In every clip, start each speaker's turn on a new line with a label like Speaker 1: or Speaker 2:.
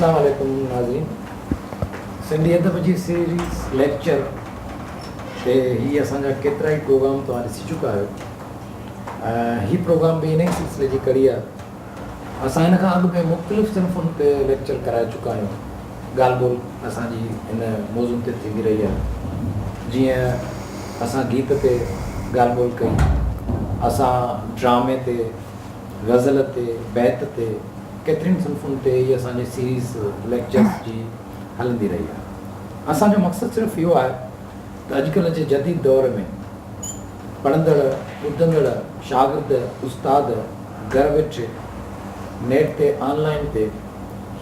Speaker 1: अस्सलाम वालेकुम नाज़रीन। सिंधी अदब जी सीरीज़ लेक्चर ते ही असांजा केतिरा ई प्रोग्राम तव्हां ॾिसी चुका आहियो। ही प्रोग्राम भी इन ई सिलसिले जी कड़ी आहे। असां हिन खां अॻु में मुख़्तलिफ़ सिन्फ़ुनि ते लेक्चर कराए चुका आहियूं। ॻाल्हि ॿोल असांजी हिन मौज़ूअ ते थींदी रही आहे। जीअं असां गीत ते ॻाल्हि ॿोल कई, असां ड्रामे ते, गज़ल ते, बैत ते, केतिरनि सिन्फ़ुनि ते इहा असांजी सीरीज़ लेक्चर्स जी हलंदी रही आहे। असांजो मक़सदु सिर्फ़ु इहो आहे त अॼुकल्ह जे जदीद दौर में पढ़ंदड़, ॿुधंदड़, शागिर्द, उस्ताद घर वेठे नेट ते, ऑनलाइन ते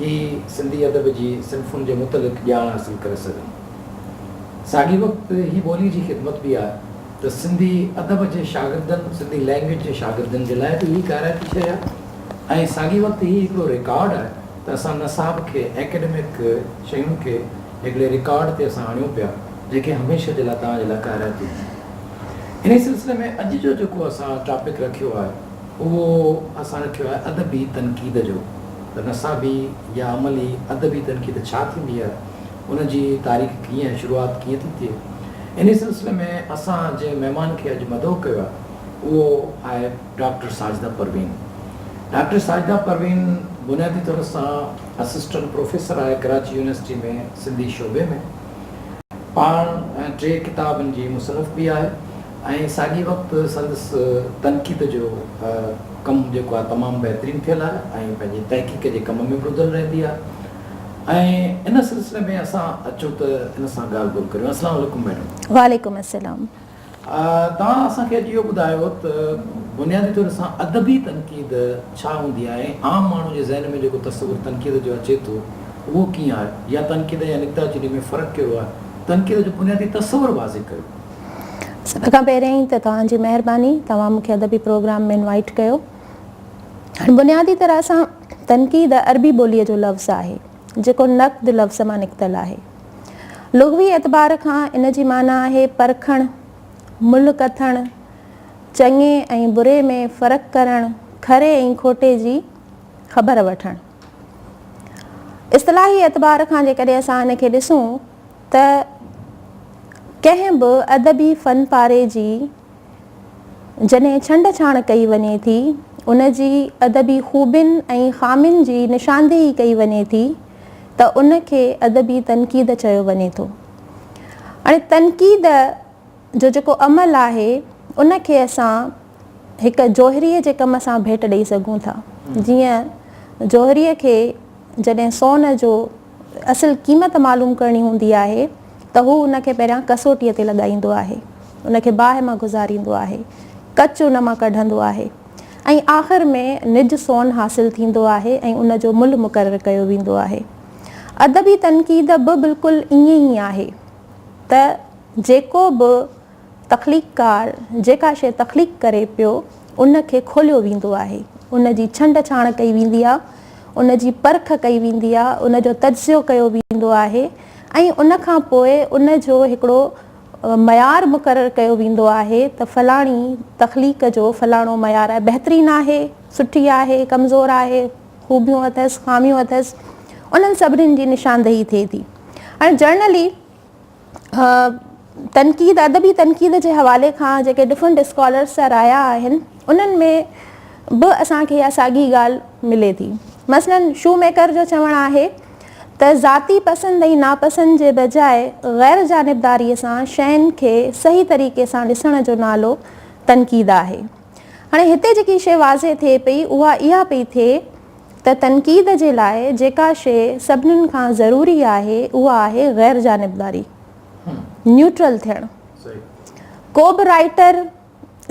Speaker 1: ही सिंधी अदब जी सिन्फ़ुनि जे मुतलिक़ ॼाण हासिलु करे सघनि। साॻी वक़्तु ही ॿोली जी ख़िदमत बि आहे त सिंधी अदब जे शागिर्दनि, सिंधी लैंग्वेज जे शागिर्दनि जे लाइ बि ही काराइती शइ आहे। ऐं साॻी वक़्तु ही हिकिड़ो रिकॉर्ड आहे त असां नसाब खे, एकेडमिक शयुनि खे हिकिड़े रिकॉर्ड ते असां आणियूं पिया, जेके हमेशह जे लाइ तव्हांजे लाइ काराइती। इन सिलसिले में अॼु जो जेको असां टॉपिक रखियो आहे उहो असां रखियो आहे अदबी तनक़ीद जो। त नसाबी या अमली अदबी तनक़ीद छा थींदी आहे, उनजी तारीख़ कीअं, शुरूआति कीअं थी थिए। इन सिलसिले में असां जे महिमान खे अॼु मदो कयो आहे उहो आहे डॉक्टर साजिदा परवीन। डॉक्टर साजिदा परवीन बुनियादी तौर सां असिस्टेंट प्रोफेसर आहे कराची यूनिवर्सिटी में सिंधी शोबे में। पाण 3 किताबनि जी मुसनफ़ बि आहे ऐं साॻी वक़्तु संदसि तनक़ीद जो कमु जेको आहे तमामु बहितरीनु थियल आहे ऐं पंहिंजी तहक़ीक़ जे कम में ॿुधल रहंदी आहे। ऐं इन सिलसिले में असां अचूं त इन सां ॻाल्हि ॿोल करियूं। अस्सलाम वालेकुम मैडम।
Speaker 2: वालेकुम अस्सलाम।
Speaker 1: तव्हां असांखे अॼु इहो ॿुधायो त बुनियादी तौर सां अदबी तनक़ीद छा हूंदी आहे ऐं आम माण्हू जे ज़हन में जेको तसवुरु तनक़ीद जो अचे थो उहो कीअं आहे, या तनक़ीद या निक्ताचीनी में फ़र्क़ु कहिड़ो आहे, तनक़ीद जो बुनियादी तसवुरु वाज़िह कयो।
Speaker 2: सभ खां पहिरियों ई त तव्हांजी महिरबानी, तव्हां मूंखे अदबी प्रोग्राम में इनवाइट कयो। हाणे बुनियादी तरह सां तनक़ीद अरबी ॿोलीअ जो लफ़्ज़ आहे जेको नक़्द लफ़्ज़ मां निकितल आहे। लुग़वी एतबार खां इन जी माना आहे परखणु, मुल्ह कथणु, चङे ऐं बुरे में फ़र्क़ु करणु, खरे ऐं खोटे जी ख़बर वठणु। इस्तिलाही एतबार खां जेकॾहिं असां हिन खे ॾिसूं त कंहिं बि अदबी फ़न पारे जी जॾहिं छंड छाण कई वञे थी, उन जी अदबी ख़ूबियुनि ऐं ख़ामियुनि जी निशानदेही कई वञे थी त उनखे अदबी तनक़ीद चयो वञे थो। हाणे तनक़ीद जो जेको अमल आहे उनखे असां हिकु जोहरीअ जे कम सां भेट ॾेई सघूं था। जीअं जोहरीअ खे जॾहिं सोन जो असुलु क़ीमत मालूम करणी हूंदी आहे त हू उनखे पहिरियां कसोटीअ ते लॻाईंदो आहे, उनखे बाहि मां गुज़ारींदो आहे, कच उन मां कढंदो आहे ऐं आख़िर में निज सोन हासिलु थींदो आहे ऐं उनजो मुल्ह मुक़ररु कयो वेंदो आहे। अदबी तनक़ीद बि बिल्कुलु ईअं ई आहे त जेको बि तख़लीक़कार जेका शइ तख़लीक़ करे पियो उनखे खोलियो वेंदो आहे, उनजी छंड छाण कई वेंदी आहे, उनजी परख कई वेंदी आहे, उनजो तज्ज़ियो कयो वेंदो आहे ऐं उनखां पोइ उनजो हिकिड़ो मयार मुक़ररु कयो वेंदो आहे त फलाणी तख़लीक़ जो फलाणो मयार आहे, बहितरीनु आहे, सुठी आहे, कमज़ोर आहे, ख़ूबियूं अथसि, ख़ामियूं अथसि, उन्हनि सभिनीनि जी निशानदेही थिए थी। हाणे जर्नली तनक़ीद, अदबी तनक़ीद जे हवाले खां जेके डिफरेंट स्कॉलर्स रहिया आहिनि उन्हनि में बि असांखे इहा साॻी ॻाल्हि मिले थी। मसलन शूमेकर जो चवणु आहे त ज़ाती पसंदि ऐं नापसंदि जे बजाए ग़ैर जानिबदारीअ सां शयुनि खे सही तरीक़े सां ॾिसण जो नालो तनक़ीद आहे। हाणे हिते जेकी शइ वाज़े थिए पई उहा इहा पई थिए त तनक़ीद जे लाइ जेका शइ सभिनीनि खां ज़रूरी आहे उहा आहे ग़ैर जानिबदारी, न्यूट्रल थियणु। को बि राइटर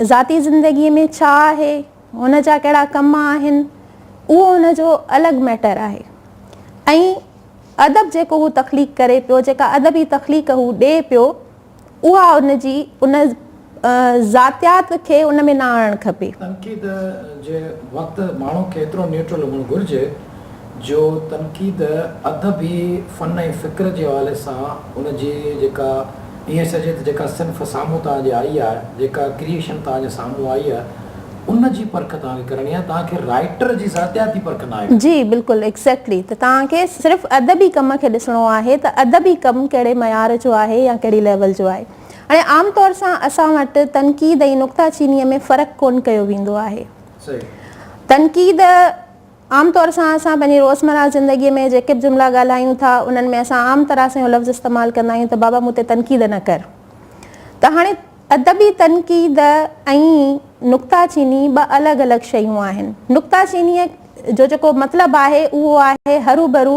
Speaker 2: ज़ाती ज़िंदगीअ में छा आहे, हुन जा कहिड़ा कम आहिनि, उहो हुनजो अलॻि मैटर आहे ऐं अदब जेको हू तख़लीक़ करे पियो, जेका अदबी तख़लीक़ हू ॾिए पियो, उहा उनजी उन ज़ातियात खे उन में न आणणु खपे।
Speaker 1: तनक़ीद जे वक़्तु माण्हू खे एतिरो न्यूट्रल हुअणु घुरिजे जो तनक़ीद अदबी फ़न ऐं फ़िक्र जे हवाले सां उनजी जेका ईअं चइजे त जेका सिन्फ़ साम्हूं तव्हांजे आई आहे, जेका क्रिएशन तव्हांजे साम्हूं आई आहे, उन जी परख तव्हांखे करणी आहे, तव्हांखे राइटर जी ज़ातियाती परख न आहे।
Speaker 2: जी बिल्कुलु एक्ज़ैक्टली। त तव्हांखे सिर्फ़ु अदबी कम खे ॾिसणो आहे त अदबी कमु कहिड़े मयार जो आहे या कहिड़ी लेवल जो आहे। हाणे आम तौर सां असां वटि तनक़ीद ऐं नुक्ताचीनीअ में फ़र्क़ु कोन कयो वेंदो आहे। तनक़ीद आम तौर सां असां पंहिंजी रोज़मर्रा ज़िंदगीअ में जेके बि जुमिला ॻाल्हायूं था उन्हनि में असां आम तरह सां इहो लफ़्ज़ इस्तेमालु कंदा आहियूं त बाबा मूं ते तनक़ीद न कर। त हाणे अदबी तनक़ीद ऐं नुक्ताचीनी ॿ अलॻि अलॻि शयूं आहिनि। नुक्ताचीनीअ जो जेको मतिलबु आहे उहो आहे हरू भरू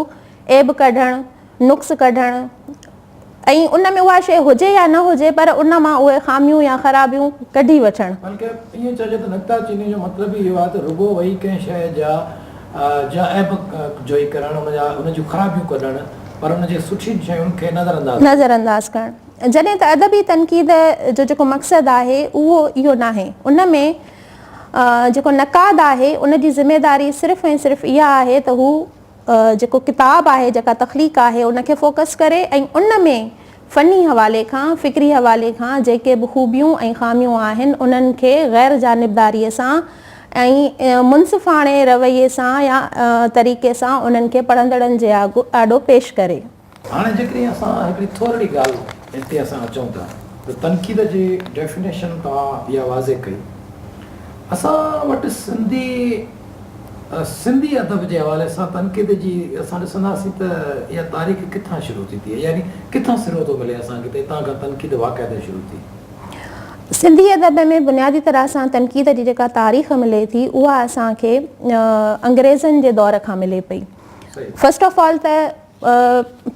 Speaker 2: ऐब कढणु, नुक्स कढणु, ऐं उन में उहा शइ हुजे या न हुजे पर उन मां उहे ख़ामियूं या ख़राबियूं कढी वठणु।
Speaker 1: बल्कि ईअं चइजे त नुक्ताचीनी जो मतिलबु इहो आहे त रुॻो वेही कंहिं शइ जा ऐब जोई करणु, उन जूं ख़राबियूं कढणु, पर उन जे सुठी शयुनि खे नज़रअंदाज़
Speaker 2: करणु। जॾहिं त अदबी तनक़ीद जो जेको मक़सदु आहे उहो इहो नाहे। उन में जेको नक़ाद आहे उन जी ज़िमेदारी सिर्फ़ु ऐं सिर्फ़ु इहा आहे त हू जेको किताबु आहे, जेका तख़लीक़ आहे उनखे फोकस करे ऐं उन में फ़नी हवाले खां, फ़िक्री हवाले खां जेके बि ख़ूबियूं ऐं ख़ामियूं आहिनि उन्हनि खे ग़ैर जानिबदारीअ सां ऐं मुनसिफ़ाणे रवैये सां या तरीक़े सां उन्हनि खे पढ़ंदड़नि जे आॾो पेश करे।
Speaker 1: हाणे जेकॾहिं असां हिकिड़ी थोरी ॻाल्हि हिते असां अचूं था त तनक़ीद जी डेफिनेशन तव्हां इहा वाज़े कई। असां वटि सिंधी अदब जे हवाले सां तनक़ीद जी असां ॾिसंदासीं त इहा तारीख़ किथां शुरू थी थिए, यानी किथां सिरो थो मिले असांखे त हितां खां तनक़ीद वाक़इदे शुरू थी।
Speaker 2: सिंधी अदब में बुनियादी तरह सां तनक़ीद जी जेका तारीख़ मिले थी उहा असांखे अंग्रेज़नि जे दौर खां मिले पई। फस्ट ऑफ ऑल त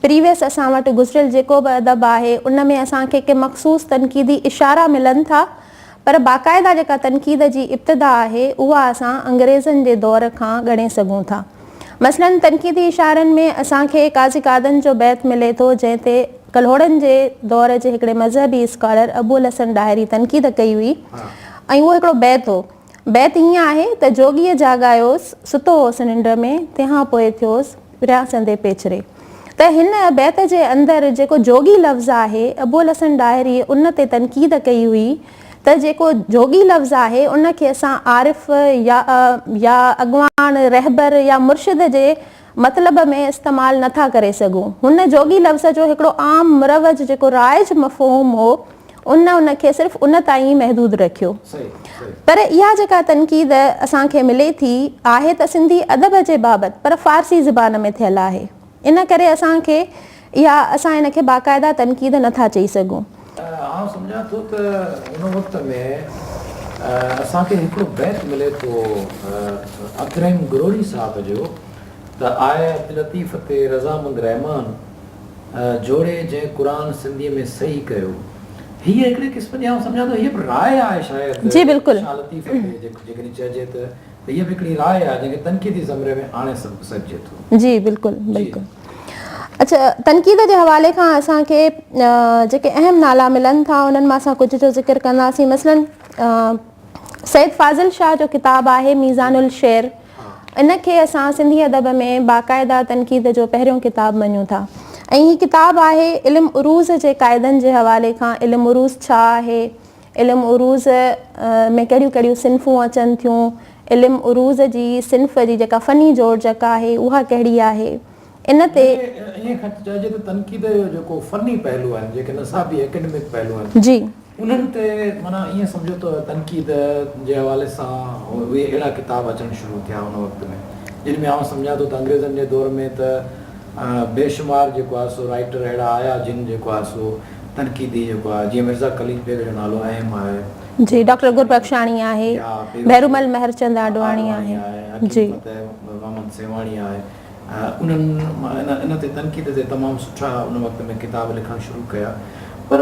Speaker 2: प्रीवियस असां वटि गुज़िरियल जेको बि अदब आहे उन में असांखे के मख़सूस तनक़ीदी इशारा मिलनि था, पर बाक़ाइदा जेका तनक़ीद जी इब्तिदा आहे उहा असां अंग्रेज़नि जे दौर खां ॻणे सघूं था। मसलन तनक़ीदी इशारनि में असांखे काज़ी कादन जो बैत मिले थो जंहिं ते कल्होड़नि जे दौर जे हिकिड़े मज़हबी स्कॉलर अबुल हसन डायरी तनक़ीद कई हुई ऐं उहो हिकिड़ो बैत हो। बैत हीअं आहे त जोगीअ जाॻायोसि, सुतो होसि निंड में, तंहिंखां पोइ थियोसि विरिहासंदे पेचरे। त हिन बैत जे अंदरि जेको जोगी लफ़्ज़ आहे अबुल हसन डायरी उन ते तनक़ीद कई हुई त जेको जोगी लफ़्ज़ आहे उनखे असां आरिफ़ या अॻवान रहबर या मुर्शिद जे मतिलब में इस्तेमालु नथा करे सघूं। हुन जोगी लफ़्ज़ जो हिकिड़ो आम मुरवज जेको राइज मफ़हूम हो उनखे सिर्फ़ु उन ताईं महदूद रखियो। पर इहा जेका तनक़ीद असांखे मिले थी आहे त सिंधी अदब जे बाबति पर फ़ारसी ज़बान में थियल आहे। इन करे असां इनखे बाक़ाइदा तनक़ीद नथा चई सघूं।
Speaker 1: आउं सम्झां थो त उन वक़्त में असांखे हिकिड़ो बैत मिले थो अकरम गुरोरी साहब जो त आए अब्दुल लतीफ़ ते रज़ामंद रहमान जोड़े जंहिं क़ुरान सिंधीअ में सही कयो। हीअ हिकिड़े क़िस्म जी आउं सम्झां थो हीअ बि राय आहे शायदि।
Speaker 2: जी बिल्कुलु।
Speaker 1: शाह लतीफ़ ते जेकॾहिं चइजे त हीअ बि हिकिड़ी राय आहे जंहिंखे तनक़ीदी ज़मरे में आणे सघिजे थो।
Speaker 2: जी बिल्कुलु बिल्कुलु। अच्छा, तनक़ीद जे हवाले खां असांखे जेके अहम नाला मिलनि था उन्हनि मां असां कुझु जो ज़िक्र कंदासीं। मसलन सैयद फाज़िल शाह जो किताबु आहे मीज़ानुल शेर, इनखे असां सिंधी अदब में बाक़ाइदा तनक़ीद जो पहिरियों किताबु मञूं था। ऐं हीअ किताबु आहे इल्मु उरूज़ जे क़ाइदनि जे हवाले खां। इल्मु उरूज़ छा आहे, इल्मु उरूज़ में कहिड़ियूं कहिड़ियूं सिन्फ़ूं अचनि थियूं, इल्मु उरूज़ जी सिन्फ़ जी जेका फ़नी जोड़ आहे उहा कहिड़ी आहे। इन ते
Speaker 1: ईअं चइजे त तनक़ीद जो जेको फ़नी पहलू आहिनि, जेके नसाबी एकेडमिक पहलू आहिनि,
Speaker 2: जी
Speaker 1: उन्हनि ते माना ईअं सम्झो त तनक़ीद जे हवाले सां उहे अहिड़ा किताब अचणु शुरू थिया उन वक़्त में, जिन में आउं सम्झां थो त अंग्रेज़नि जे दौर में त बेशुमार जेको आहे सो राइटर अहिड़ा आया जिन जेको आहे सो तनक़ीदी जेको आहे, जीअं मिर्ज़ा खलील बेग जो नालो अहम आहे,
Speaker 2: जी डॉक्टर गुरबख्शाणी आहे, भैरूमल महरचंद आडवाणी आहे, जी
Speaker 1: मोहम्मद सेवाणी आहे, उन्हनि इन ते तनक़ीद ते तमामु सुठा उन वक़्त में किताब लिखणु शुरू कया। पर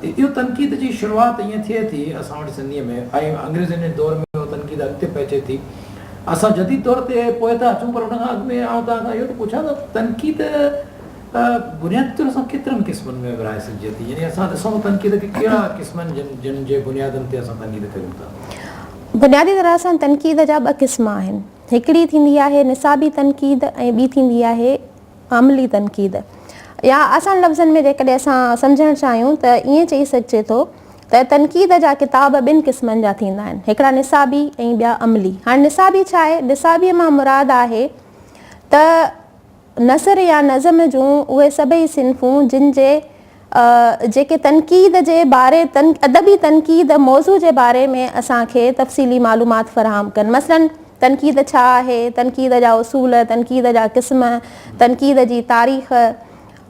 Speaker 1: इहो तनक़ीद जी शुरूआति ईअं थिए थी असां वटि सिंधीअ में, ऐं अंग्रेज़नि जे दौर में उहो तनक़ीद अॻिते पइजे थी। असां जदीद तौर ते पोइ था अचूं, पर उन खां अॻु में आउं तव्हां खां इहो थो पुछां त तनक़ीद बुनियादी तौर सां केतिरनि क़िस्मनि में विराए सघिजे थी, यानी असां ॾिसूं तनक़ीद खे कहिड़ा क़िस्मनि जिन जे बुनियादनि ते असां तनक़ीद कयूं था।
Speaker 2: बुनियादी तरह सां तनक़ीद जा ॿ क़िस्म आहिनि। हिकिड़ी थींदी आहे निसाबी तनक़ीद ऐं ॿी थींदी आहे अमली तनक़ीद। या आसान लफ़्ज़नि में जेकॾहिं असां सम्झणु चाहियूं त ईअं चई सघिजे थो त तनक़ीद जा किताब ॿिनि क़िस्मनि जा थींदा आहिनि, हिकिड़ा निसाबी ऐं ॿिया अमली। हाणे निसाबी छा आहे? निसाबीअ मां मुराद आहे त नसर या नज़म जूं उहे सभई सिन्फ़ूं जिन जे जेके तनक़ीद जे बारे अदबी तनक़ीद मौज़ू जे बारे में असांखे तफ़सीली मालूमात फ़राहम कनि। मसलन तनक़ीद छा आहे, तनक़ीद जा उसूल, तनक़ीद जा क़िस्म, तनक़ीद जी तारीख़,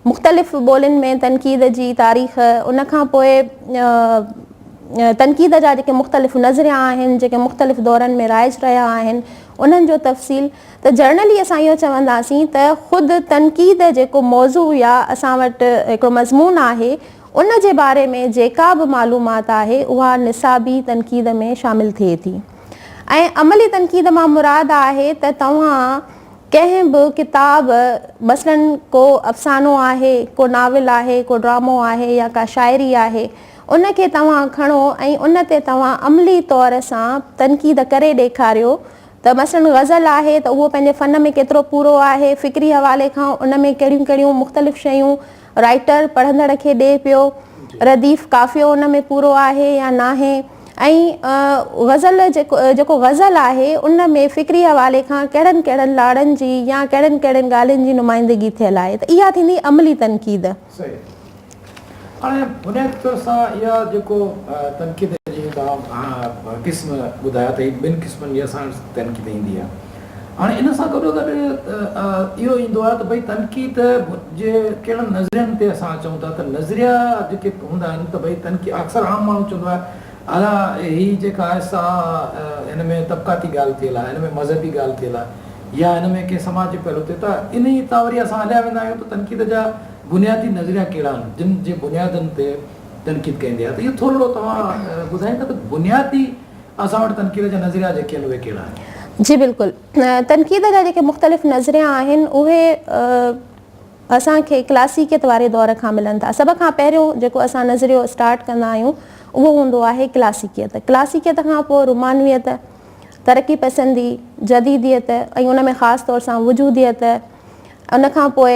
Speaker 2: मुख़्तलिफ़ ॿोलियुनि में तनक़ीद जी तारीख़, उनखां पोइ तनक़ीद जा जेके मुख़्तलिफ़ नज़रिया आहिनि, जेके मुख़्तलिफ़ दौरनि में राइज रहिया आहिनि, उन्हनि जो तफ़सील। त जर्नली असां इहो चवंदासीं त ख़ुदि तनक़ीद जेको मौज़ू या असां वटि हिकिड़ो मज़मून आहे उन जे बारे में जेका बि मालूमात आहे उहा निसाबी तनक़ीद में शामिलु थिए थी। ऐं अमली तनक़ीद मां मुराद आहे त तव्हां कंहिं बि किताब, मसलन को अफ़सानो आहे, को नाविल आहे, को ड्रामो आहे या का शाइरी आहे, उनखे तव्हां खणो ऐं उन ते तव्हां अमली तौर सां तनक़ीद करे ॾेखारियो। त मसलन ग़ज़ल आहे त उहो पंहिंजे फ़न में केतिरो पूरो आहे, फ़िक्री हवाले खां उन में कहिड़ियूं कहिड़ियूं मुख़्तलिफ़ शयूं राइटर पढ़ंदड़ खे ॾिए पियो, रदीफ़ काफ़ियो उन में पूरो आहे या नाहे, ऐं ग़ज़ल जेको ग़ज़ल आहे उन में फ़िक्री हवाले खां कहिड़नि कहिड़नि लाड़नि जी या कहिड़नि कहिड़नि ॻाल्हियुनि जी नुमाइंदगी थियल आहे। त इहा थींदी अमली तनक़ीद।
Speaker 1: हाणे बुनियादी तौर सां इहा जेको तनक़ीद जी तव्हां क़िस्म ॿुधाया त ॿिनि क़िस्मनि जी असां तनक़ीद ईंदी आहे। हाणे इन सां गॾो गॾु इहो ईंदो आहे त भई तनक़ीद जे कहिड़नि नज़रियनि ते असां अचूं था, त नज़रिया जेके हूंदा आहिनि त भई तनक़ीद अक्सर आम माण्हू चवंदो आहे अला हीअ जेका आहे सा हिन में तबक़ाती ॻाल्हि थियल आहे, हिन में मज़हबी ॻाल्हि थियल आहे या हिन में कंहिं समाज जे पहलू ते, त इन ई तां वरी असां हलिया वेंदा आहियूं त तनक़ीद जा बुनियादी नज़रिया कहिड़ा आहिनि जिन जे बुनियादनि ते तनक़ीद कईंदी आहे। त इहो थोरो तव्हां ॿुधाईंदा त बुनियादी असां वटि तनक़ीद जा नज़रिया जेके आहिनि उहे कहिड़ा आहिनि?
Speaker 2: जी बिल्कुलु, तनक़ीद जा जेके मुख़्तलिफ़ नज़रिया आहिनि उहे असांखे क्लासिकियत वारे दौर खां मिलनि था। सभ खां पहिरियों जेको असां नज़रियो स्टार्ट कंदा आहियूं उहो हूंदो आहे क्लासिकियत। क्लासिकियत खां पोइ रुमानियत, तरक़ी पसंदी, जदीदियत ऐं उन में ख़ासि तौर सां वजूदियत, उनखां पोइ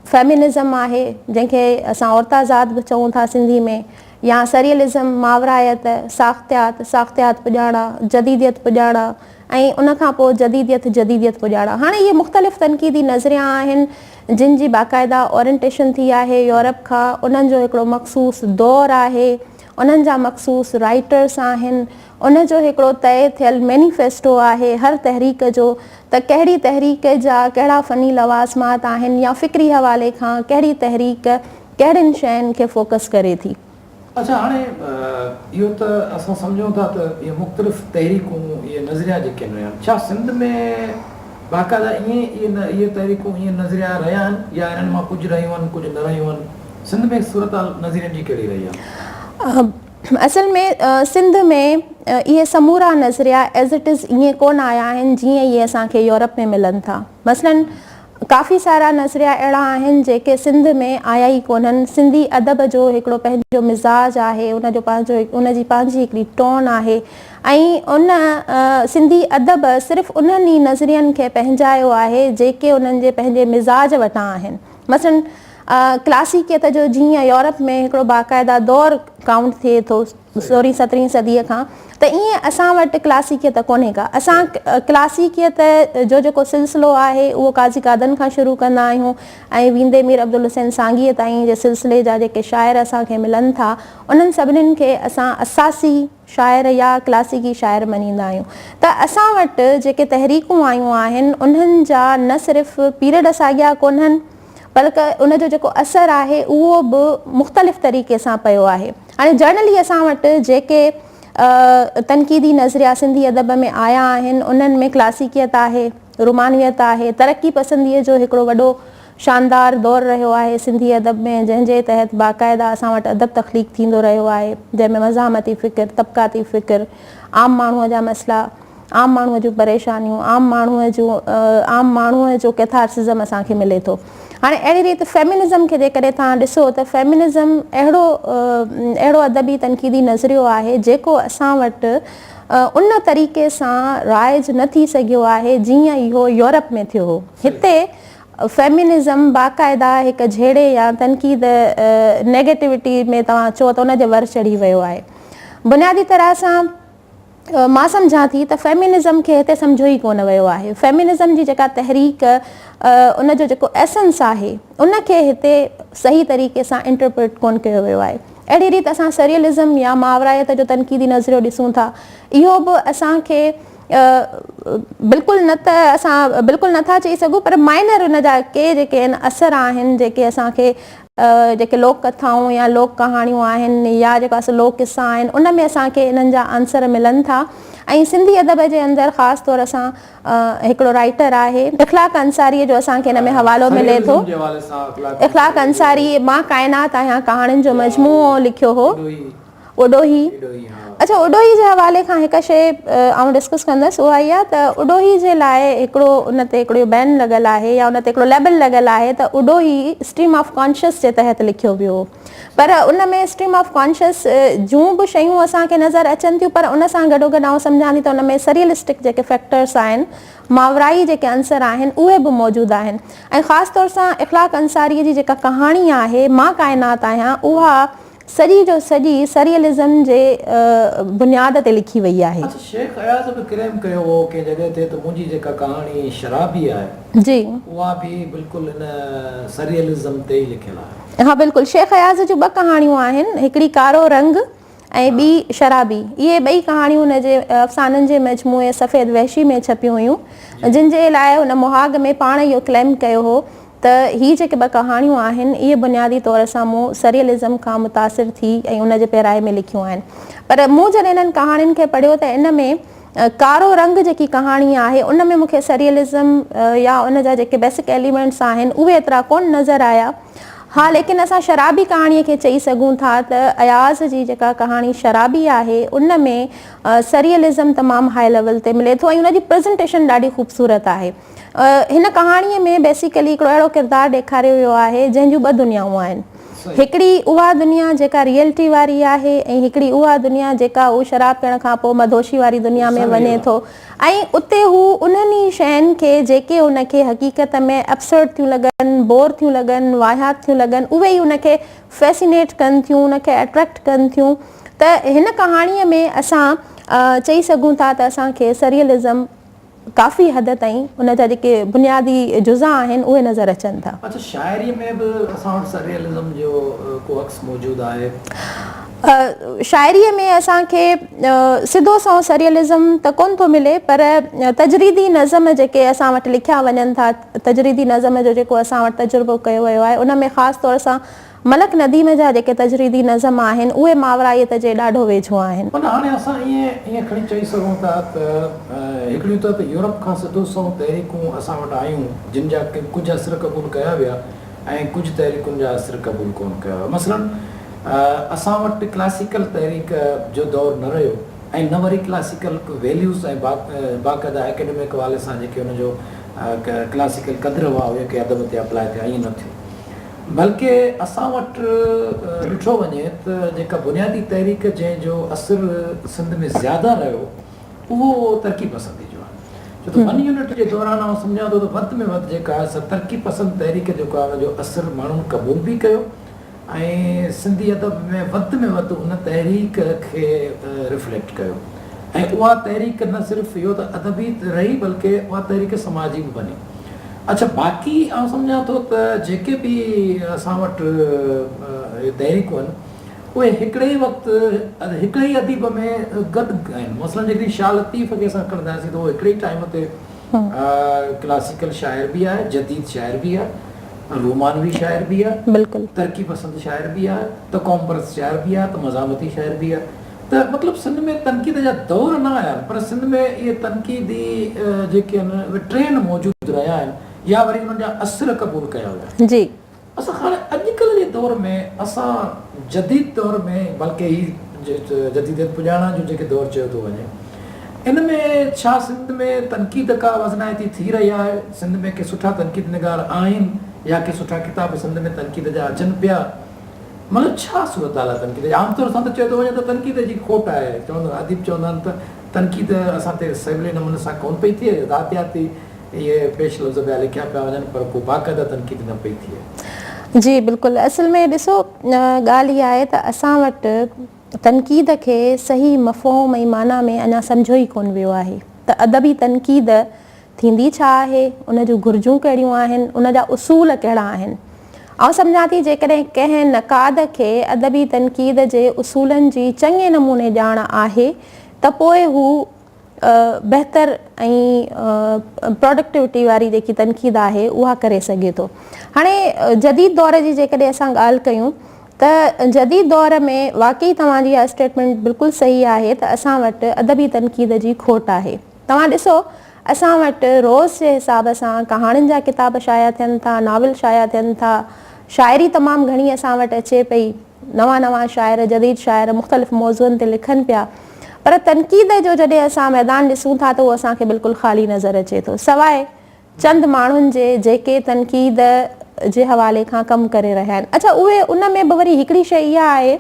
Speaker 2: फेमिनिज़म आहे जंहिंखे असां औरताज़ाद बि चऊं था सिंधी में, या सरियलिज़म, मावरायत, साख़्तियात पुॼाणा, जदीदियत पुॼाणा ऐं उनखां पोइ जदीदियत पुॼाणा। हाणे इहे मुख़्तलिफ़ तनक़ीदी नज़रिया आहिनि जिन जी बाक़ाइदा ओरिएंटेशन थी आहे यूरोप खां, उन्हनि जो हिकिड़ो मख़सूस दौरु आहे, उन्हनि जा मख़सूस राइटर्स आहिनि, उन जो हिकिड़ो तय थियल मैनिफेस्टो आहे हर तहरीक जो, त कहिड़ी तहरीक जा कहिड़ा फ़नी लवाज़मात आहिनि या फ़िक्री हवाले खां कहिड़ी तहरीक कहिड़ियुनि शयुनि खे फोकस करे थी।
Speaker 1: अच्छा, हाणे इहो त असां सम्झूं था त इहे मुख़्तलिफ़ तहरीकूं, इहे नज़रिया जेके आहिनि, छा सिंध में बाक़ाइदा इहे तहरीकूं इहे नज़रिया रहिया आहिनि या इन्हनि मां कुझु रहियूं आहिनि कुझु न रहियूं आहिनि? सिंध में सूरत नज़रियनि जी कहिड़ी रही आहे?
Speaker 2: असल में सिंध में इहे समूरा नज़रिया एज़ इट इज़ ईअं कोन आया आहिनि जीअं इहे असांखे यूरोप में मिलनि था। मसलन काफ़ी सारा नज़रिया अहिड़ा आहिनि जेके सिंध में आया ई कोन्हनि। सिंधी अदब जो हिकिड़ो पंहिंजो मिज़ाज आहे, उनजी पंहिंजी हिकिड़ी टोन आहे ऐं उन सिंधी अदब सिर्फ़ु उन्हनि ई नज़रियनि खे पंहिंजायो आहे जेके उन्हनि जे पंहिंजे मिज़ाज वटां आहिनि। मसलन क्लासिकियत जो जीअं यूरोप में हिकिड़ो बाक़ाइदा दौरु काउंट थिए थो 16-17 सदीअ खां, त ईअं असां वटि क्लासिकियत कोन्हे का। असां क्लासिकियत जो जेको सिलसिलो आहे उहो काज़ी कादन खां शुरू कंदा आहियूं ऐं वींदे मीर अब्दुल हुसैन सांगीअ ताईं जे सिलसिले जा जेके शाइर असांखे मिलनि था उन्हनि सभिनीनि खे असां असासी शाइर या क्लासिकी शाइर मञींदा आहियूं। त असां वटि जेके तहरीकूं आयूं आहिनि उन्हनि जा न सिर्फ़ु पीरियड साॻिया कोन्हनि बल्कि उनजो जेको असरु आहे उहो बि मुख़्तलिफ़ तरीक़े सां पियो आहे। हाणे जनरली असां वटि जेके तनक़ीदी नज़रिया सिंधी अदब में आया आहिनि उन्हनि में क्लासिकियत आहे, रुमानियत आहे, तरक़ी पसंदीअ जो हिकिड़ो वॾो शानदार दौरु रहियो आहे सिंधी अदब में, जंहिंजे तहत बाक़ाइदा असां वटि अदब तख़लीक़ थींदो रहियो आहे, जंहिंमें मज़ामती फ़िक्र, तबक़ाती फ़िक्र, आम माण्हूअ जा मसइला, आम माण्हूअ जूं परेशानियूं, आम माण्हूअ जो कैथार्सिज़म असांखे मिले थो। हाणे अहिड़ी रीति फेमिनिज़म खे जेकॾहिं तव्हां ॾिसो त फेमिनिज़म अहिड़ो अदबी तनक़ीदी नज़रियो आहे जेको असां वटि उन तरीक़े सां राइज न थी सघियो आहे जीअं इहो यूरोप में थियो हो। हिते फेमिनिज़म बाक़ाइदा हिकु झेड़े या तनक़ीद नेगेटिविटी में तव्हां चओ त उनजे वर चढ़ी वियो आहे। बुनियादी तरह सां मां सम्झां थी त फेमिनिज़म खे हिते सम्झो ई कोन वियो आहे। फेमिनिज़म जी जेका तहरीक उनजो जेको एसेंस आहे उनखे हिते सही तरीक़े सां इंटरप्रेट कोन कयो वियो आहे। अहिड़ी रीति असां सरियलिज़म या मावरायत जो तनक़ीदी नज़रियो ॾिसूं था, इहो बि असांखे बिल्कुलु न त असां बिल्कुलु नथा चई सघूं, पर माइनर उन जा के जेके आहिनि असर आहिनि जेके असांखे जेके लोक कथाऊं या लोक कहाणियूं आहिनि या जेका लोक किस्सा आहिनि उन में असांखे इन्हनि जा आंसर मिलनि था। ऐं सिंधी अदब जे अंदरि ख़ासि तौर सां हिकिड़ो राइटर आहे इख़लाक़ अंसारीअ जो असांखे हिन में हवालो मिले थो। इख़लाक़ अंसारी मां काइनात आहियां कहाणियुनि जो मजमूओ लिखियो हो, उॾोही। अच्छा, उॾोही जे हवाले खां हिकु शइ आउं डिस्कस कंदसि, उहा इहा त उॾोही जे लाइ हिकिड़ो उन ते हिकिड़ो बैन लॻल आहे या उन ते हिकिड़ो लेबल लॻल आहे त उॾोही स्ट्रीम ऑफ कॉन्शियस जे तहत लिखियो वियो हो। पर उन में स्ट्रीम ऑफ कॉन्शियस जूं बि शयूं असांखे नज़र अचनि थियूं, पर उन सां गॾोगॾु आउं सम्झां थी त उन में सरियलिस्टिक जेके फैक्टर्स आहिनि, मावराई जेके अंसर आहिनि उहे बि मौजूदु आहिनि। ऐं ख़ासि तौर सां इख़लाक़ अंसारीअ जी जेका कहाणी आहे मां काइनात आहियां, उहा सॼी जो सॼी सरियलिज़म जे बुनियाद ते लिखी वई आहे।
Speaker 1: शेख अयाज़ बि क्लेम कयो हो कंहिं जॻह ते त मुंहिंजी जेका कहाणी शराबी आहे
Speaker 2: जी
Speaker 1: उहा बि बिल्कुलु इन सरियलिज़म ते ई लिखियलु आहे।
Speaker 2: हा बिल्कुलु, शेख अयाज़ जूं ॿ कहाणियूं आहिनि, हिकिड़ी कारो रंग ऐं ॿी शराबी। इहे ॿई कहाणियूं हुनजे अफ़साननि जे मजमूए सफ़ेद वहशी में छपियूं हुयूं, जिन जे लाइ हुन मुहाग में पाण इहो क्लेम कयो हो त हीअ जेके ॿ कहाणियूं आहिनि इहे बुनियादी तौर सां मूं सरियलिज़म खां मुतासिर थी ऐं उनजे पैराए में लिखियूं आहिनि। पर मूं जॾहिं इन्हनि कहाणियुनि खे पढ़ियो त इन में कारो रंग जेकी कहाणी आहे उन में मूंखे सरियलिज़म या उन जा जेके बेसिक एलिमेंट्स आहिनि उहे एतिरा कोन नज़र आया। हा, लेकिन असां शराबी कहाणीअ खे चई सघूं था त अयाज़ जी जेका कहाणी शराबी आहे उन में सरियलिज़म तमामु हाई लेवल ते मिले थो ऐं उनजी प्रेज़ेंटेशन ॾाढी ख़ूबसूरत आहे। हिन कहाणीअ में बेसिकली हिकिड़ो अहिड़ो किरदारु ॾेखारियो वियो आहे जंहिंजूं ॿ दुनियाऊं आहिनि। हिकिड़ी उहा दुनिया जेका रियलिटी वारी आहे ऐं हिकिड़ी उहा दुनिया जेका उहो शराब पीअण खां पोइ मदोशी वारी दुनिया में वञे थो ऐं उते हू उन्हनि शयुनि खे जेके उनखे हक़ीक़त में एब्सर्ड थियूं लॻनि, बोर थियूं लॻनि, वाहियात थियूं लॻनि, उहे ई उनखे फैसिनेट कनि थियूं, उनखे अट्रैक्ट कनि थियूं। त हिन कहाणीअ में असां चई सघूं था त असांखे सरियलिज़म काफ़ी हद ताईं उन जा जेके बुनियादी जुज़ा आहिनि उहे नज़र अचनि था।
Speaker 1: अच्छा, शाइरीअ में बि असां वटि सरियलिज़म जो को अक्स मौजूदु आहे?
Speaker 2: शाइरीअ में असांखे सिधो सो सरियलिज़म त कोन थो मिले, पर तजरीदी नज़म जेके असां वटि लिखिया वञनि था, तजरीदी नज़म जो जेको असां वटि तजुर्बो कयो वियो आहे उन में ख़ासि तौर सां मलक नदीम जा जेके तजरीदी नज़म आहिनि उहे मावराइयत जे ॾाढो वेझो आहिनि।
Speaker 1: पर हाणे असां ईअं खणी चई सघूं था त हिकिड़ियूं त यूरोप खां सिधो सो तहरीकूं असां वटि आयूं जिन जा कुझु असर क़बूल कया विया ऐं कुझु तहरीकुनि जा असर क़बूल कोन कया विया। मसलन असां वटि क्लासिकल तहरीक जो दौरु न रहियो ऐं न वरी क्लासिकल वैल्यूज़ ऐं बाक़ाइदा एकेडमिक हवाले सां जेके हुनजो क्लासिकल क़द्र हुआ उहे के अदब ते अप्लाई थिया, ईअं न थियो। बल्कि असां वटि ॾिठो वञे त जेका बुनियादी तहरीक जंहिंजो असरु सिंध में ज़्यादा रहियो उहो तरक़ी पसंदी जो आहे। छो त 1 यूनिट जे दौरान आउं सम्झां थो त वधि में वधि जेका आहे तरक़ी पसंदि तहरीक जेको आहे उनजो असरु माण्हुनि क़बूल बि कयो ऐं सिंधी अदब में वधि उन तहरीक खे रिफ्लेक्ट कयो ऐं उहा तहरीक न सिर्फ़ु इहो त अदबी रही बल्कि उहा तहरीक समाजी बि बनी। अच्छा, बाक़ी आउं सम्झां थो त जेके बि असां वटि तहरीकूं आहिनि उहे हिकिड़े ई वक़्तु हिकिड़े ई अदीब में गॾु आहिनि। मसइलन जेकॾहिं शाह लतीफ़ खे असां खणंदासीं त उहो हिकिड़े ई टाइम ते क्लासिकल शाइर बि आहे, जदीद शाइर बि आहे, रोमानवी शाइर बि आहे,
Speaker 2: बिल्कुलु
Speaker 1: तरक़ी पसंदि शाइर बि आहे, त क़ौम परस्त शाइर बि आहे, त मज़ामती शाइर बि आहे। त मतिलबु सिंध में तनक़ीद जा दौर न आया आहिनि, पर सिंध में इहे तनक़ीदी जेके आहिनि उहे ट्रेंड मौजूदु रहिया आहिनि या वरी उन्हनि जा असर क़बूल कया विया जी। असां हाणे अॼुकल्ह जे दौर में असां जदीद दौर में बल्कि ही जदीदियत पुॼाइण जो जेके दौरु चयो थो वञे इन में छा सिंध में तनक़ीद का वज़नाइती थी रही आहे? सिंध में के सुठा तनक़ीद निगार आहिनि या के सुठा किताब सिंध में तनक़ीद जा अचनि पिया? मतिलबु छा सूरत हाल आहे तनक़ीद? आमतौर सां त चयो थो वञे त तनक़ीद जी खोट आहे। चवंदा अदीब चवंदा आहिनि त तनक़ीद असां ते सवले नमूने सां कोन पई थिए, ज़ातियाती इहे पेश लफ़्ज़ ॿिया लिखिया पिया वञनि पर को बाक़ाइदा तनक़ीद न पई थिए।
Speaker 2: जी बिल्कुलु, असल में ॾिसो ॻाल्हि इहा आहे त असां वटि तनक़ीद खे सही मफ़हूम ऐं माना में अञा सम्झो ई कोन वियो आहे त अदबी तनक़ीद थींदी छा आहे, उन जूं घुरिजूं कहिड़ियूं आहिनि, उन जा उसूल कहिड़ा आहिनि। ऐं सम्झां थी जेकॾहिं कंहिं नक़ाद खे अदबी तनक़ीद जे उसूलनि जी चङे नमूने ॼाण आहे त पोइ हू बहितर ऐं प्रोडक्टिविटी वारी जेकी तनक़ीद आहे उहा करे सघे थो। हाणे जदीद दौर जी जेकॾहिं असां ॻाल्हि कयूं त जदीद दौर में वाक़ई तव्हांजी इहा स्टेटमेंट बिल्कुलु सही आहे त असां वटि अदबी तनक़ीद जी खोट आहे। तव्हां ॾिसो असां वटि रोज़ जे हिसाब सां कहाणियुनि जा किताब शाया थियनि था, नाविल शाया थियनि था, शाइरी तमामु घणी असां वटि अचे पई, नवां शाइर जदीद शाइर मुख़्तलिफ़ मौज़ूअनि ते लिखनि पिया, पर तनक़ीद जो जॾहिं असां मैदान ॾिसूं था त उहो असांखे बिल्कुलु ख़ाली नज़र अचे थो, सवाइ चंद माण्हुनि जे जेके तनक़ीद जे हवाले खां कमु करे रहिया आहिनि। अच्छा, उहे उन में बि वरी हिकिड़ी शइ इहा आहे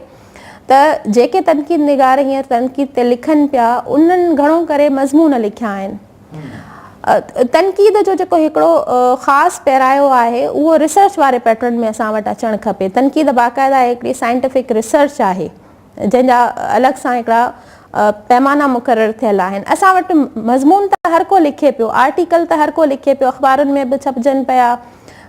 Speaker 2: त जेके तनक़ीद निगार हींअर तनक़ीद ते लिखनि पिया उन्हनि घणो करे मज़मून लिखिया आहिनि। तनक़ीद जो जेको हिकिड़ो ख़ासि पहिरायो आहे उहो रिसर्च वारे पैटर्न में असां वटि अचणु खपे। तनक़ीद बाक़ाइदा हिकिड़ी साइंटिफिक रिसर्च आहे जंहिंजा अलॻि सां हिकिड़ा पैमाना मुक़ररु थियल आहिनि। असां वटि मज़मून त हर को लिखे पियो, आर्टिकल त हर को लिखे पियो, अख़बारुनि में बि छपजनि पिया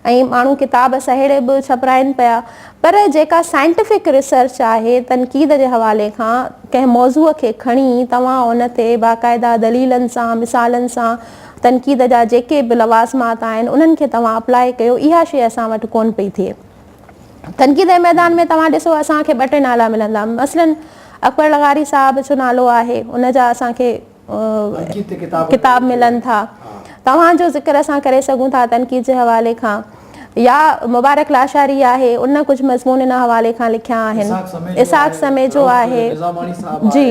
Speaker 2: ऐं माण्हू किताब सहेड़े बि छपाइनि पिया, पर जेका साइंटिफिक रिसर्च आहे तनक़ीद जे हवाले खां कंहिं मौज़ूअ खे खणी तव्हां उन ते बाक़ाइदा दलीलनि सां मिसालनि सां तनक़ीद जा जेके बि लवाज़मात आहिनि उन्हनि खे तव्हां अप्लाई कयो, इहा शइ असां वटि कोन पई थिए। तनक़ीद जे मैदान में तव्हां ॾिसो असांखे ॿ टे नाला मिलंदा, मसलन अकबर लगारी साहब जो नालो आहे, उन जा असांखे किताब मिलनि था। तव्हांजो ज़िक्र असां करे सघूं था तनक़ीद जे हवाले खां, या मुबारक लाशारी आहे, उन कुझु मज़मून इन हवाले खां लिखिया आहिनि, इसाक़ समेजो आहे जी।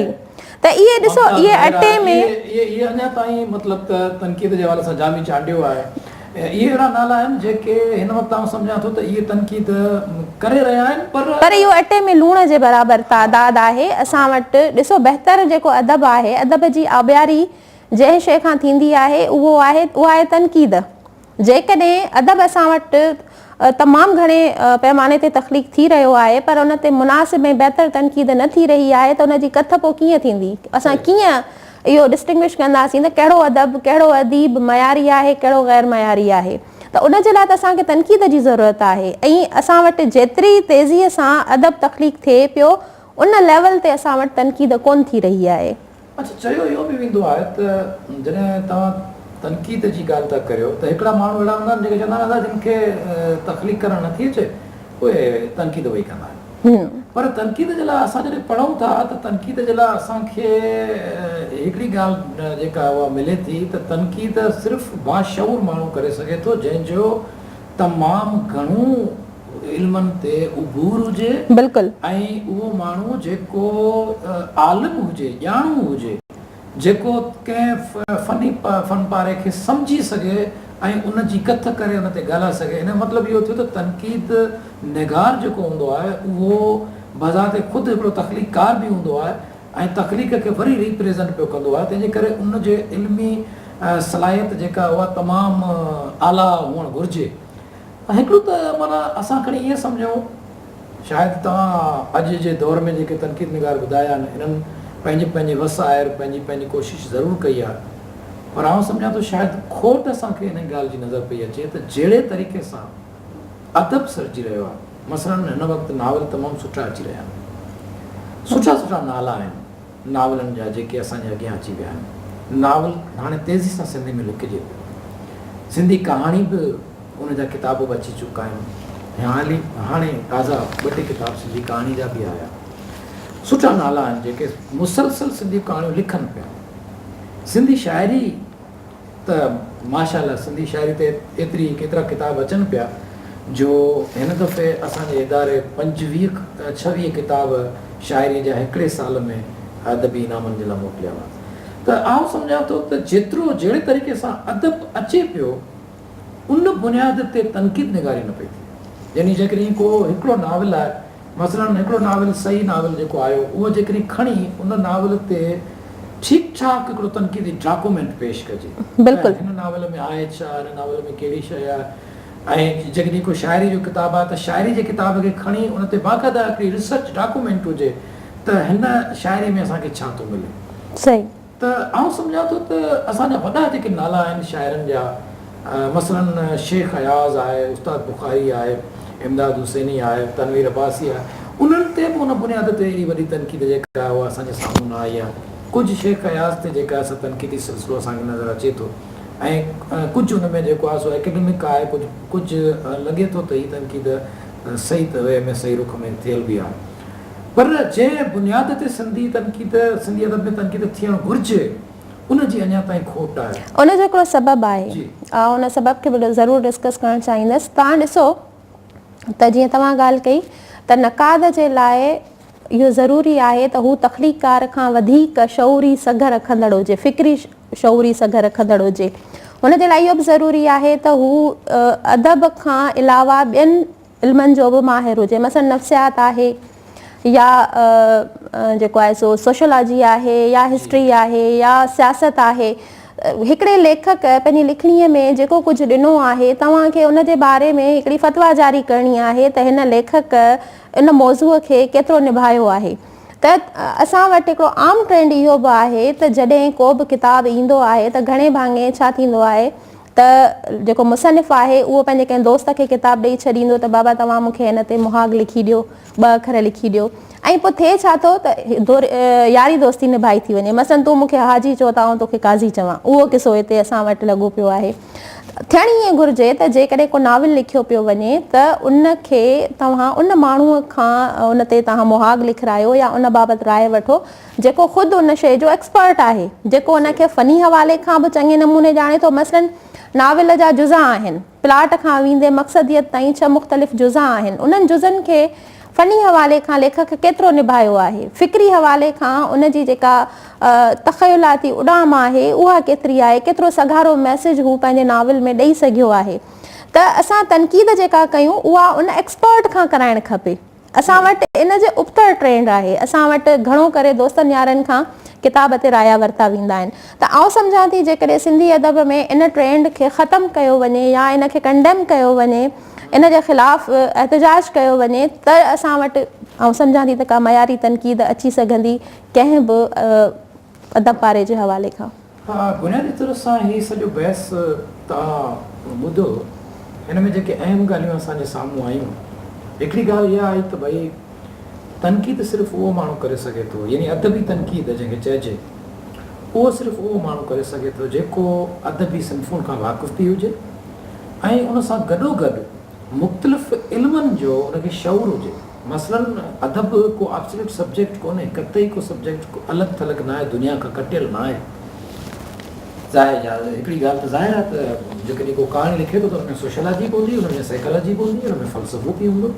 Speaker 2: त इहे ॾिसो इहे अटे में
Speaker 1: इहे अञा ताईं मतिलबु त तनक़ीद जे हवाले सां जामी चांडियो आहे। इहे अहिड़ा नाला आहिनि जेके हिन वक़्तु आउं सम्झां थो त इहे तनक़ीद करे रहिया आहिनि, पर
Speaker 2: इहो अटे में लूण जे बराबरि तादाद आहे। असां वटि ॾिसो बहितर जेको अदब आहे, अदब जी आबियारी जंहिं शइ खां थींदी आहे उहा आहे तनक़ीद। जेकॾहिं अदब असां वटि तमामु घणे पैमाने ते तख़लीक़ थी रहियो आहे पर उन ते मुनासिब ऐं बहितर तनक़ीद न थी रही आहे त उनजी कथ पोइ कीअं थींदी? असां कीअं इहो डिस्टिंग्विश कंदासीं त कहिड़ो अदब, कहिड़ो अदीब मयारी आहे, कहिड़ो ग़ैर मयारी आहे? त उनजे लाइ त असांखे तनक़ीद जी ज़रूरत आहे। ऐं असां वटि जेतिरी तेज़ीअ सां अदब तख़लीक़ थिए पियो उन लेवल ते असां वटि तनक़ीद कोन थी रही आहे।
Speaker 1: अच्छा, चयो इहो बि वेंदो आहे त जॾहिं तव्हां तनक़ीद जी ॻाल्हि था करियो त हिकिड़ा माण्हू अहिड़ा हूंदा आहिनि जेके चवंदा आहिनि जिनखे तख़लीक़ करणु नथी अचे उहे तनक़ीद वेही कंदा आहिनि, पर तनक़ीद जे लाइ असां जॾहिं पढ़ूं था त तनक़ीद जे लाइ असांखे हिकिड़ी ॻाल्हि जेका उहा मिले थी त तनक़ीद सिर्फ़ु बाशऊर माण्हू करे सघे थो जंहिंजो तमामु घणो इल्मनि ते उबूर हुजे,
Speaker 2: बिल्कुलु,
Speaker 1: ऐं उहो माण्हू जेको आलिम हुजे, ॼाणू हुजे, जेको कंहिं फन पारे खे सम्झी सघे ऐं उन जी कथ करे उन ते ॻाल्हाए सघे। हिन जो मतिलबु इहो थियो त तनक़ीद निगार जेको हूंदो आहे उहो बज़ाते ख़ुदि हिकिड़ो तख़लीक़कार बि हूंदो आहे ऐं तख़लीक़ खे वरी रिप्रेज़ेंट पियो कंदो आहे, तंहिंजे करे उन जे इल्मी सलाहियत जेका उहा तमामु आला हुअणु घुरिजे। हिकिड़ो त माना असां खणी ईअं सम्झूं, शायदि तव्हां अॼु जे दौर में जेके तनक़ीद निगार ॿुधाया आहिनि इन्हनि पंहिंजी वसाइर पंहिंजी कोशिशि ज़रूरु कई आहे, पर आउं सम्झां थो शायदि खोट असांखे हिन ॻाल्हि जी नज़र पई अचे त जहिड़े तरीक़े सां अदब सरिजी रहियो आहे, मसइलनि हिन वक़्तु नावल तमामु सुठा अची रहिया आहिनि, सुठा नाला आहिनि नावलनि जा जेके असांजे अॻियां अची विया आहिनि। नावल हाणे तेज़ी सां सिंधी में लिखिजे पियो, सिंधी कहाणी बि उन जा किताब बि अची चुका आहिनि, हाणे ताज़ा 2-3 किताब सिंधी कहाणी जा बि आया, सुठा नाला आहिनि जेके मुसलसल सिंधी कहाणियूं लिखनि पिया। सिंधी शाइरी त माशाअल्लाह, सिंधी शाइरी ते केतिरा किताब अचनि पिया जो हिन दफ़े असांजे इदारे 25-26 किताब शाइरी जा हिकिड़े साल में अदबी इनामनि जे लाइ मोकिलिया हुआ। त आउं सम्झां थो त जेतिरो जहिड़े तरीक़े सां अदब अचे पियो उन बुनियाद ते तनक़ीद निगारी न पई थिए। यानी जेकॾहिं को हिकिड़ो नाविल आहे, मसइलन हिकिड़ो नाविल सही नाविल जेको आयो उहो जेकॾहिं खणी उन नाविल ते ठीक ठाक हिकिड़ो तनक़ीदी डॉक्यूमेंट पेश कजे
Speaker 2: बिल्कुलु
Speaker 1: हिन नावल में आहे छा, हिन नावल में कहिड़ी शइ आहे ऐं जॾहिं को शाइरी जो किताबु आहे त शाइरी जे किताब खे खणी उन ते बाक़ाइदा हिकिड़ी रिसर्च डॉक्यूमेंट हुजे त हिन शाइरी में असांखे छा थो मिले।
Speaker 2: सही।
Speaker 1: त आउं सम्झां थो त असांजा वॾा जेके नाला आहिनि शाइरनि जा मसलन शेख अयाज़ आहे, उस्ताद बुखारी आहे, इमदाद हुसैनी आहे, तनवीर अब्बासी आहे, उन्हनि ते बि उन बुनियाद ते एॾी वॾी तनक़ीद जेका आहे उहा असांजे साम्हूं न आई आहे। कुझु शेख अयाज़ ते जेका असां तनक़ीदी सिलसिलो असांखे नज़र अचे थो ऐं कुझु हुन में जेको आहे सो एकेडमिक आहे, कुझु लॻे थो त हीअ तनक़ीद सही वे में सही रुख में थियल बि आहे। पर जंहिं बुनियाद ते सिंधी अदब में तनक़ीद थियणु घुरिजे उनजी अञा ताईं खोट आहे।
Speaker 2: उनजो हिकिड़ो सबबु आहे, उन सबब खे बि ज़रूरु डिस्कस करणु चाहींदसि। तव्हां ॾिसो त जीअं तव्हां ॻाल्हि कई त नक़ाद जे लाइ इहो ज़रूरी आहे त हू तख़लीक़कार खां वधीक शऊरी सघ रखंदड़ हुजे, फ़िक्री शऊरी सघ रखंदड़ हुजे। हुनजे लाइ इहो बि ज़रूरी आहे त हू अदब खां अलावा ॿियनि इल्मनि जो बि माहिर हुजे, मसलन नफ़्सियात आहे या जेको आहे सो सोशोलॉजी आहे या हिस्ट्री आहे या सियासत आहे। हिकिड़े लेखक पंहिंजी लिखणीअ में जेको कुझु ॾिनो आहे तव्हांखे उनजे बारे में हिकिड़ी फ़तवा जारी करणी आहे त हिन लेखक इन मौज़ूअ खे केतिरो निभायो आहे। त असां वटि हिकिड़ो आम ट्रेंड इहो बि आहे त जॾहिं को बि किताबु ईंदो आहे त घणे भाङे छा थींदो आहे त जेको मुसनिफ़ आहे उहो पंहिंजे कंहिं दोस्त खे किताबु ॾेई छॾींदो त बाबा तव्हां मूंखे हिन ते मुहाग लिखी ॾियो, 2 अखर लिखी ॾियो। ऐं पोइ थिए छा थो त यारी दोस्ती निभाई थी वञे, मसलन तूं मूंखे हाजी चओ त आउं तोखे काज़ी चवां, उहो किसो हिते असां वटि लॻो पियो आहे। थियणु ईअं घुरिजे त जेकॾहिं को नाविल लिखियो पियो वञे त उनखे तव्हां उन माण्हूअ खां उन ते तव्हां मुहाग लिखायो या उन बाबति राय वठो जेको ख़ुदि उन शइ जो एक्सपर्ट आहे, जेको उनखे फ़नी हवाले खां बि चङे नमूने ॼाणे थो। मसलन नाविल जा जुज़ा आहिनि, प्लाट खां वेंदे मक़सदियत ताईं 6 मुख़्तलिफ़ जुज़ा आहिनि। उन्हनि जुज़नि खे फ़नी हवाले खां लेखक केतिरो निभायो आहे, फ़िक्री हवाले खां उनजी जेका तख़यलाती उॾाम आहे उहा केतिरी आहे, केतिरो सघारो मैसेज हू पंहिंजे नाविल में ॾेई सघियो आहे। त असां तनक़ीद जेका कयूं उहा उन एक्सपर्ट खां कराइणु खपे। असां वटि इन जे उबतर ट्रेंड आहे, असां वटि घणो करे दोस्तनि यारनि खां किताब ते राया वरिता वेंदा आहिनि। त आउं सम्झां थी जेकॾहिं सिंधी अदब में इन ट्रेंड खे ख़तमु कयो वञे या इन खे कंडेम कयो वञे, इन जे ख़िलाफ़ एहतजाज कयो वञे त असां वटि आउं सम्झां थी त का मयारी तनक़ीद अची सघंदी कंहिं बि अदब पारे जे हवाले खां।
Speaker 1: हा, बुनियादी तौर सां हीउ सॼो बहस तव्हां ॿुधो, हिन में जेके अहम ॻाल्हियूं असांजे साम्हूं आयूं, हिकिड़ी ॻाल्हि इहा आई त भई तनक़ीद सिर्फ़ु उहो माण्हू करे सघे थो, यानी अदबी तनक़ीद जंहिंखे चइजे, उहो सिर्फ़ु उहो माण्हू करे सघे थो जेको अदबी सिन्फ़ुनि खां वाक़ुफ़ बि हुजे ऐं उन सां गॾोगॾु मुख़्तलिफ़ इल्मनि जो उनखे शऊर हुजे। मसलन अदब को एब्सोल्यूट सब्जेक्ट कोन्हे, कतई को सब्जेक्ट अलॻि थलॻि न आहे, दुनिया खां कटियल न आहे। हिकिड़ी ॻाल्हि त ज़ाहिर आहे त जेकॾहिं को कहाणी लिखे थो त हुन में सोशलॉजी बि हूंदी, हुन में साइकोलॉजी बि हूंदी, हुन में फ़लसफ़ो बि हूंदो,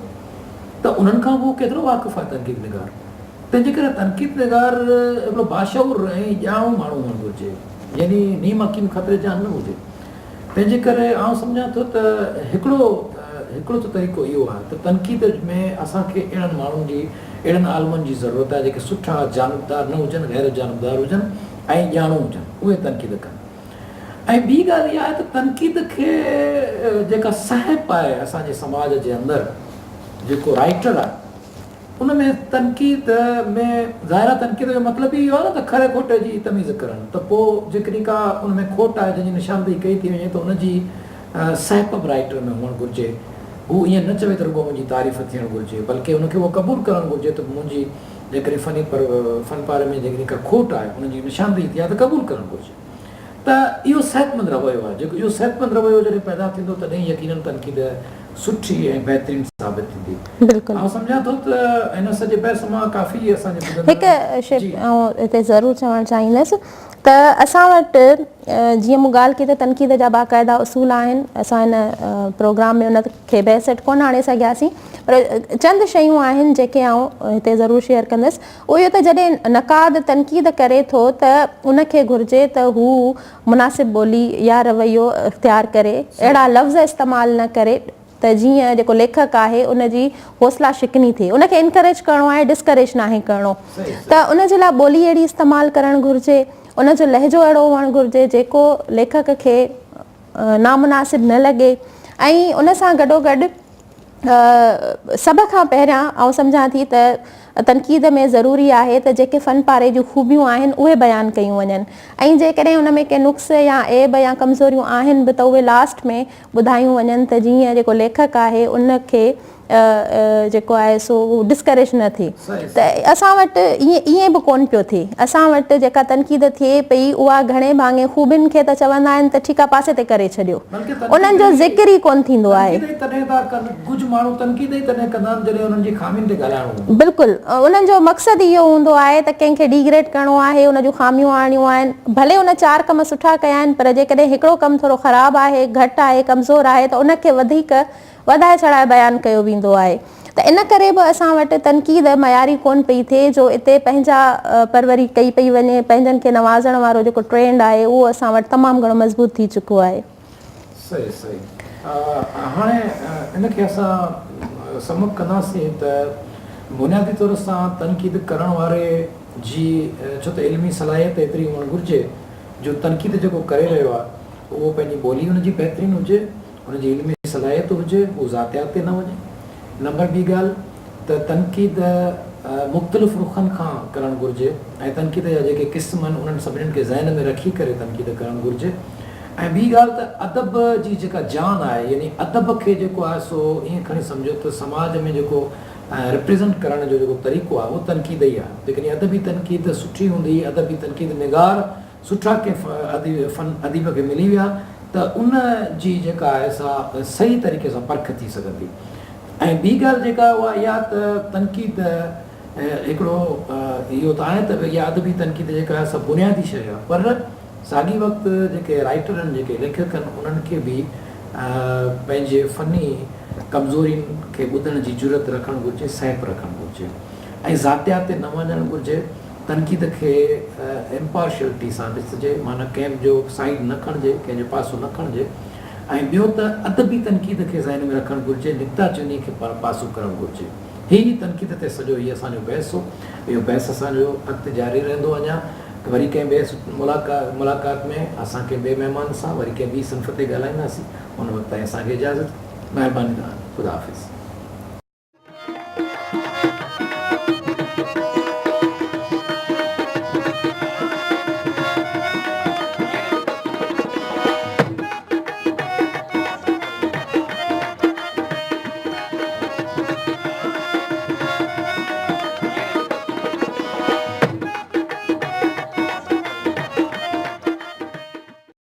Speaker 1: त उन्हनि खां पोइ केतिरो वाक़ुफ़ु आहे तनक़ीद निगार। तंहिंजे करे तनक़ीद निगार हिकिड़ो बाशऊर ऐं ॼाणू माण्हू हुअणु घुरिजे, यानी नीम हकीम ख़तरे जा न हुजे। तंहिंजे करे आउं सम्झां थो त हिकिड़ो त तरीक़ो इहो आहे त तनक़ीद में असांखे अहिड़नि माण्हुनि जी, अहिड़नि आलमनि जी ज़रूरत आहे जेके सुठा जानबदार न हुजनि, गैर जानबदार हुजनि ऐं ॼाणू हुजनि, उहे तनक़ीद कनि। ऐं ॿी ॻाल्हि इहा आहे त तनक़ीद खे जेका साहिब आहे असांजे समाज जे अंदरि, जेको राइटर आहे, उन में तनक़ीद में ज़ाहिर तनक़ीद जो मतिलबु इहो आहे न त खरे खोटे जी तमीज़ करणु। त पोइ जेकॾहिं का उन में खोट आहे जंहिंजी निशानदेही कई थी वञे त उनजी साहिब राइटर में हुअणु घुरिजे। हू ईअं न चवे त रुॻो मुंहिंजी तारीफ़ थियणु घुरिजे, बल्कि हुनखे उहो क़बूलु करणु घुरिजे त मुंहिंजी जेकॾहिं फ़नपारे में जेकॾहिं का खोट आहे उनजी निशानदेही थी आहे त क़बूलु करणु घुरिजे। त इहो सिहतमंद रवैयो आहे। जेको इहो सिहतमंद रवैयो जॾहिं पैदा थींदो तॾहिं यकीनन तनक़ीद सुठी ऐं बहितरीनु साबित थींदी।
Speaker 2: बिल्कुलु
Speaker 1: मां सम्झां थो त हिन सॼे बहस मां काफ़ी असांजे
Speaker 2: हिकु शइ हिते ज़रूरु चवणु चाहींदसि त असां वटि जीअं मूं ॻाल्हि कई त तनक़ीद जा बाक़ाइदा उसूल आहिनि। असां हिन प्रोग्राम में उनखे बहसट कोन आणे सघियासीं, पर चंद शयूं आहिनि जेके आउं हिते ज़रूरु शेयर कंदसि। उहो इहो त जॾहिं नक़ाद तनक़ीद करे थो त उनखे घुरिजे त हू मुनासिब ॿोली या रवैयो इख़्तियार करे, अहिड़ा लफ़्ज़ इस्तेमालु न करे, त जीअं जेको लेखक आहे उनजी हौसला शिकनी थिए, उनखे इनकरेज करिणो आहे, डिस्करेज नाहे करिणो। त उनजे लाइ ॿोली अहिड़ी इस्तेमालु करणु घुरिजे, उनजो लहजो अहिड़ो हुअणु घुरिजे जेको लेखक खे नामुनासिब न लॻे। ऐं उन सां गॾोगॾु सभ खां पहिरियां आउं सम्झां थी त तनक़ीद में ज़रूरी आहे त जेके फ़न पारे जूं ख़ूबियूं आहिनि उहे बयानु कयूं वञनि, ऐं जेकॾहिं उन में के नुक़्स या ऐब या कमज़ोरियूं आहिनि बि त उहे लास्ट में ॿुधायूं वञनि त जीअं जेको लेखक आहे उनखे जेको आहे सो डिस्करेज न थिए। त असां वटि ईअं बि कोन पियो थिए, असां वटि जेका तनक़ीद थिए पई उहा घणे भाङे ख़ूबियुनि खे त चवंदा आहिनि त ठीकु आहे पासे ते करे छॾियो, उन्हनि जो ज़िक्र ई कोन थींदो आहे। बिल्कुलु, उन्हनि जो मक़सदु इहो हूंदो आहे त कंहिंखे डिग्रेड करिणो आहे, उन जूं ख़ामियूं आणियूं आहिनि, भले उन 4 कम सुठा कया आहिनि पर जेकॾहिं हिकिड़ो कमु थोरो ख़राबु आहे, घटि आहे, कमज़ोर आहे त उनखे वधीक वधाए चढ़ाए बयानु कयो वेंदो आहे। त इन करे बि असां वटि तनक़ीद मयारी कोन पई थिए जो इते पंहिंजा परवरी कई पई वञे, पंहिंजनि खे नवाज़ण वारो जेको ट्रेंड आहे उहो असां वटि तमामु घणो मज़बूत थी चुको आहे।
Speaker 1: सही सही। हाणे इनखे असां समूह कंदासीं त बुनियादी तौर सां तनक़ीद करण वारे जी छो त इल्मी सलाहियत एतिरी हुअणु घुरिजे जो तनक़ीद जेको करे रहियो आहे उहो पंहिंजी ॿोली हुनजी बहितरीन हुजे, हुनजी इल्मी सलाहियत हुजे, उहो ज़ातियात ते न वञे। नंबर ॿी ॻाल्हि त तनक़ीद मुख़्तलिफ़ रुखनि खां करणु घुरिजे ऐं तनक़ीद जा जेके क़िस्म आहिनि उन्हनि सभिनीनि खे ज़हन में रखी करे तनक़ीद करणु घुरिजे। ऐं ॿी ॻाल्हि त अदब जी जेका जान आहे, यानी अदब खे जेको आहे सो ईअं खणी सम्झो त समाज में जेको रिप्रेज़ेंट करण जो जेको तरीक़ो आहे उहो तनक़ीद ई आहे। जेकॾहिं अदबी तनक़ीद सुठी हूंदी, अदबी तनक़ीद निगार सुठा कंहिं अदीब खे मिली विया त उन जी जेका आहे सा सही तरीक़े सां परख थी सघंदी। ऐं ॿी ॻाल्हि जेका उहा इहा त तनक़ीद हिकिड़ो इहो त आहे त इहा अदबी तनक़ीद जेका आहे सा बुनियादी शइ आहे, पर साॻी वक़्तु जेके राइटर आहिनि, जेके लेखक आहिनि, उन्हनि खे बि पंहिंजे फ़नी कमज़ोरियुनि खे ॿुधण जी ज़रूरत रखणु घुरिजे, सहप रखणु घुरिजे ऐं ज़ातियात ते न वञणु घुरिजे। तनक़ीद खे इम्पार्शियलिटी सां ॾिसजे, माना कंहिं जो साइड न खणिजे, कंहिंजो पासो न खणिजे। ऐं ॿियो त अदबी तनक़ीद खे ज़हन में रखणु घुरिजे, निकताचीनी खे पासो करणु घुरिजे। हीअ तनक़ीद ते सॼो हीअ असांजो बहस हो। इहो बहस असांजो अॻिते जारी रहंदो। अञा वरी कंहिं ॿिए मुलाक़ात में असां कंहिं ॿिए महिमान सां वरी कंहिं ॿी सिंफ़ ते ॻाल्हाईंदासीं। उन वक़्तु ताईं असांखे इजाज़त। महिरबानी तव्हां, ख़ुदा हाफ़िज़।